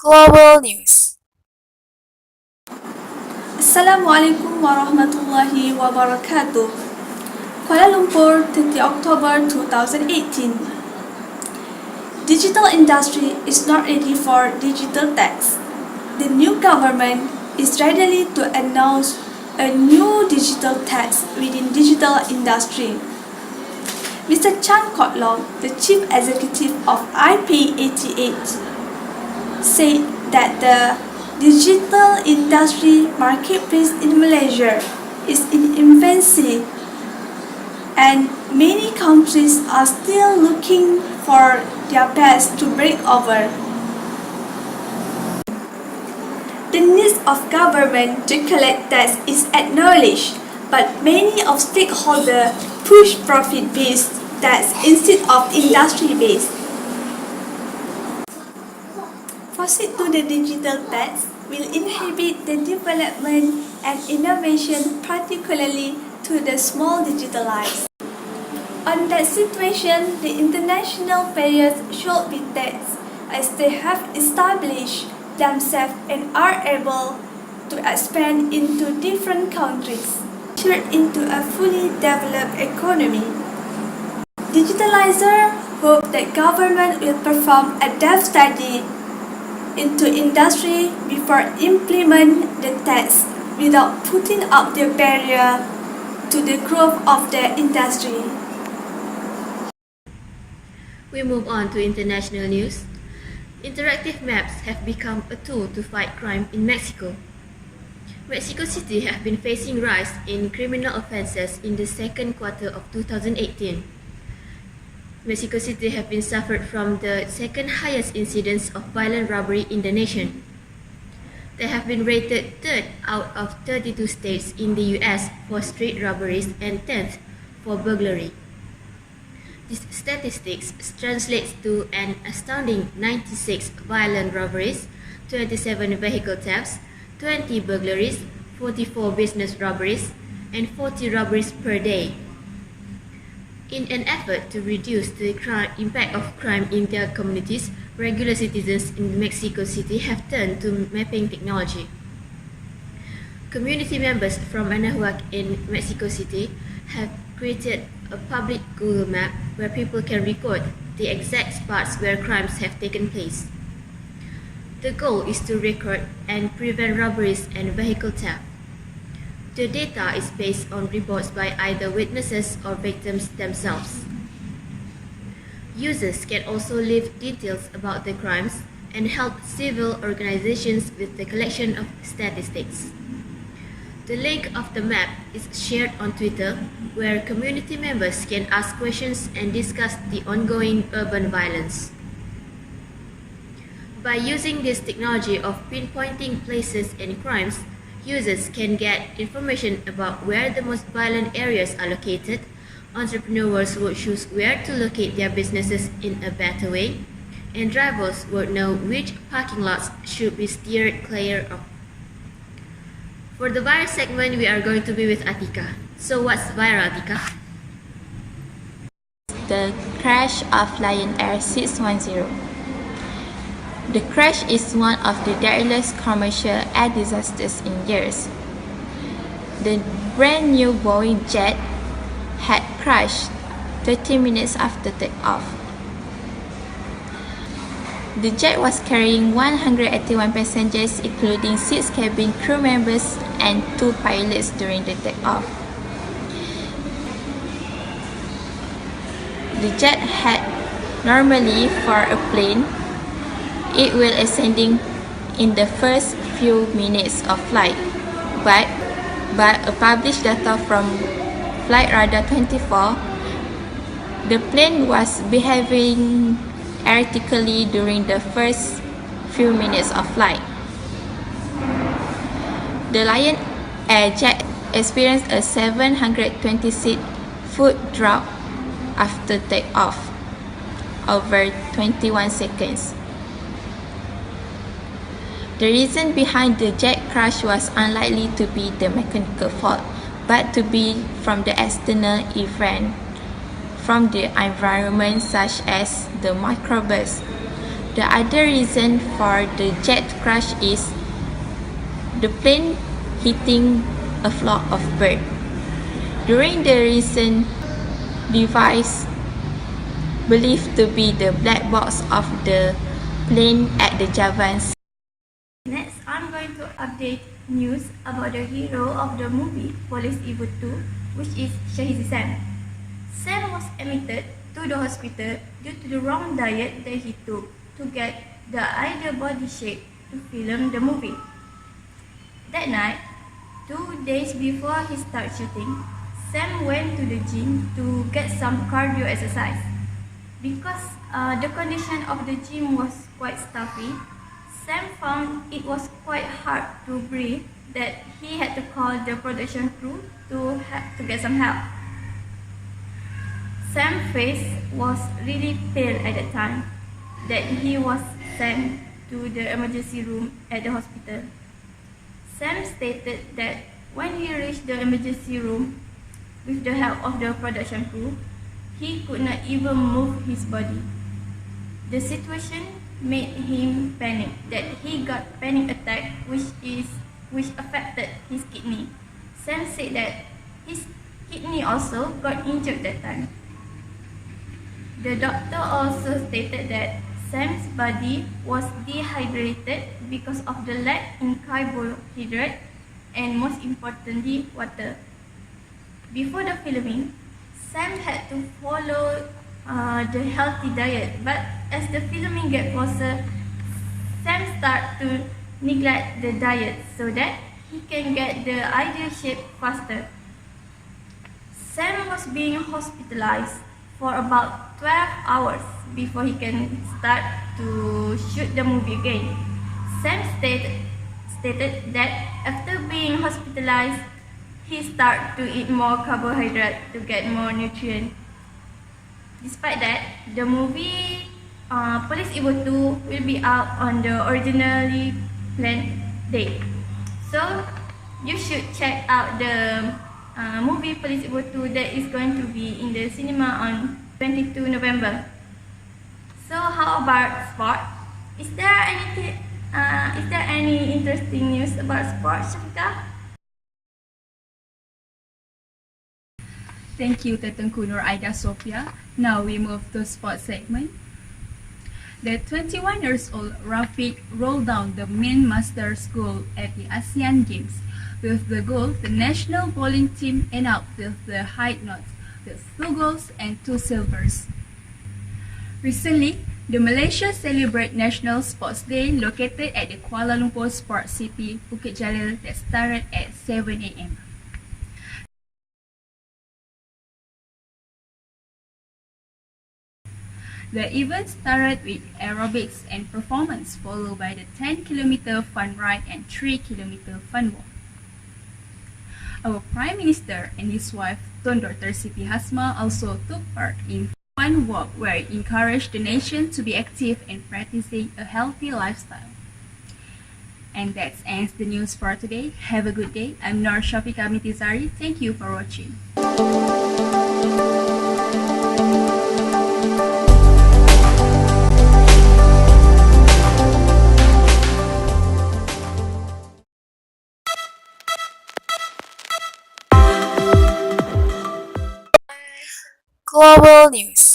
Global News. Assalamualaikum warahmatullahi wabarakatuh. Kuala Lumpur, 30 October 2018. Digital industry is not ready for digital tax. The new government is ready to announce a new digital tax within digital industry. Mr. Chan Kot Long, the chief executive of IP88, said that the digital industry marketplace in Malaysia is in infancy and many countries are still looking for their best to break over. The needs of government to collect tax is acknowledged, but many of stakeholders push profit-based tax instead of industry-based. Proceed to the digital tax will inhibit the development and innovation, particularly to the small digitalized. On that situation, the international players should be taxed as they have established themselves and are able to expand into different countries, turn into a fully developed economy. Digitalizers hope that government will perform a depth study into industry before implement the tax without putting up the barrier to the growth of the industry. We move on to international news. Interactive maps have become a tool to fight crime in Mexico. Mexico City has been facing rise in criminal offences in the second quarter of 2018. Mexico City has been suffered from the second highest incidence of violent robbery in the nation. They have been rated 3rd out of 32 states in the US for street robberies and 10th for burglary. This statistics translates to an astounding 96 violent robberies, 27 vehicle thefts, 20 burglaries, 44 business robberies, and 40 robberies per day. In an effort to reduce the impact of crime in their communities, regular citizens in Mexico City have turned to mapping technology. Community members from Anahuac in Mexico City have created a public Google map where people can record the exact spots where crimes have taken place. The goal is to record and prevent robberies and vehicle theft. The data is based on reports by either witnesses or victims themselves. Users can also leave details about the crimes and help civil organizations with the collection of statistics. The link of the map is shared on Twitter, where community members can ask questions and discuss the ongoing urban violence. By using this technology of pinpointing places and crimes, users can get information about where the most violent areas are located. Entrepreneurs would choose where to locate their businesses in a better way, and drivers would know which parking lots should be steered clear of. For the viral segment, we are going to be with Atika. So what's viral, Atika? The crash of Lion Air 610. The crash is one of the deadliest commercial air disasters in years. The brand new Boeing jet had crashed 30 minutes after takeoff. The jet was carrying 181 passengers, including 6 cabin crew members and 2 pilots during the takeoff. The jet had normally for a plane, it will ascending in the first few minutes of flight, but published data from Flight Radar 24, the plane was behaving erratically during the first few minutes of flight. The Lion Air jet experienced a 726-foot drop after takeoff, over 21 seconds. The reason behind the jet crash was unlikely to be the mechanical fault, but to be from the external event from the environment such as the microburst. The other reason for the jet crash is the plane hitting a flock of birds. During the recent device believed to be the black box of the plane at the Javan. Next, I'm going to update news about the hero of the movie Police Evil 2, which is Shahid Sam. Sam was admitted to the hospital due to the wrong diet that he took to get the ideal body shape to film the movie. That night, 2 days before he started shooting, Sam went to the gym to get some cardio exercise. Because the condition of the gym was quite stuffy, Sam found it was quite hard to breathe that he had to call the production crew to get some help. Sam's face was really pale at the time that he was sent to the emergency room at the hospital. Sam stated that when he reached the emergency room with the help of the production crew, he could not even move his body. The situation made him panic that he got panic attack which affected his kidney. Sam said that his kidney also got injured that time. The doctor also stated that Sam's body was dehydrated because of the lack in carbohydrate and most importantly water. Before the filming, Sam had to follow the healthy diet, but as the filming get closer, Sam started to neglect the diet so that he can get the ideal shape faster. Sam was being hospitalized for about 12 hours before he can start to shoot the movie again. Sam stated that after being hospitalized, he started to eat more carbohydrate to get more nutrients. Despite that, the movie Police Evil 2 will be out on the originally planned date. So, you should check out the movie Police Evil 2 that is going to be in the cinema on 22 November. So, how about sport? Is there any interesting news about sports, Shafika? Thank you, Tetengku Nur Aida Sofia. Now we move to sports segment. The 21 years old Rafiq rolled down the main master school at the ASEAN Games. With the gold, the national bowling team ended up with the high notes with 2 golds and 2 silvers. Recently, the Malaysia celebrate National Sports Day located at the Kuala Lumpur Sports City, Bukit Jalil that started at 7 a.m. The event started with aerobics and performance, followed by the 10-kilometer fun ride and 3-kilometer fun walk. Our Prime Minister and his wife, Tun Dr. Siti Hasma, also took part in fun walk where he encouraged the nation to be active and practicing a healthy lifestyle. And that ends the news for today. Have a good day. I'm Nur Shafika Mitizari. Thank you for watching. Global News.